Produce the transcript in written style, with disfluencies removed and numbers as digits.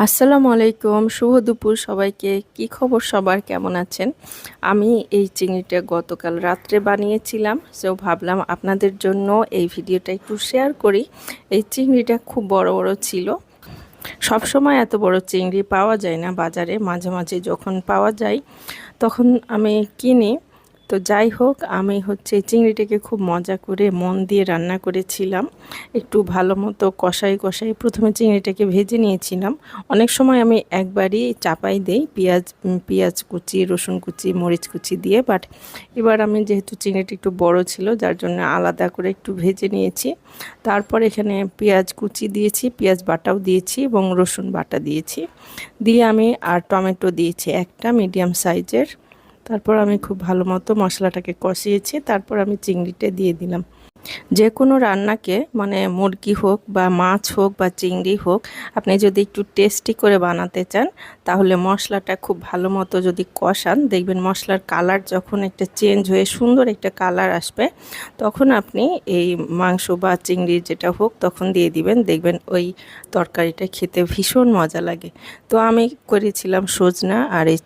আসসালামু আলাইকুম, শুভ দুপুর সবাইকে। কি খবর সবার, কেমন আছেন? আমি এই চিংড়িটা গতকাল রাত্রে বানিয়েছিলাম, সো ভাবলাম আপনাদের জন্য এই ভিডিওটা একটু শেয়ার করি। এই চিংড়িটা খুব বড় বড় ছিল। সবসময় এত বড় চিংড়ি পাওয়া যায় না বাজারে, মাঝে মাঝে যখন পাওয়া যায় তখন আমি কিনি। তো যাই হোক, আমি চিংড়িটাকে খুব মজা করে মন দিয়ে রান্না করেছিলাম। একটু ভালো মতো কষাই কষাই প্রথমে চিংড়িটাকে ভেজে নিয়েছিলাম। অনেক সময় আমি একবারই চাপাই দেই পেঁয়াজ কুচি, রসুন কুচি, মরিচ কুচি দিয়ে, বাট এবার আমি যেহেতু চিংড়িটা একটু বড় ছিল যার জন্য আলাদা করে একটু ভেজে নিয়েছি। তারপর এখানে পেঁয়াজ কুচি দিয়েছি, পেঁয়াজ বাটাও দিয়েছি এবং রসুন বাটা দিয়েছি, দিয়ে আমি আর টমেটো দিয়েছি একটা মিডিয়াম সাইজের। তারপর আমি খুব ভালো মতো মশলাটাকে কষিয়েছি, তারপর আমি চিংড়িটা দিয়ে দিলাম। যে কোনো রান্নাকে, মানে মুরগি হোক বা মাছ হোক বা চিংড়ি হোক, আপনি যদি একটু টেস্টি করে বানাতে চান তাহলে মশলাটা খুব ভালো মতো যদি কষান, দেখবেন মশলার কালার যখন একটা চেঞ্জ হয়ে সুন্দর একটা কালার আসবে, তখন আপনি এই মাংস বা চিংড়ি যেটা হোক তখন দিয়ে দিবেন। দেখবেন ওই তরকারিটা খেতে ভীষণ মজা লাগে। তো আমি করেছিলাম সজনা আর এই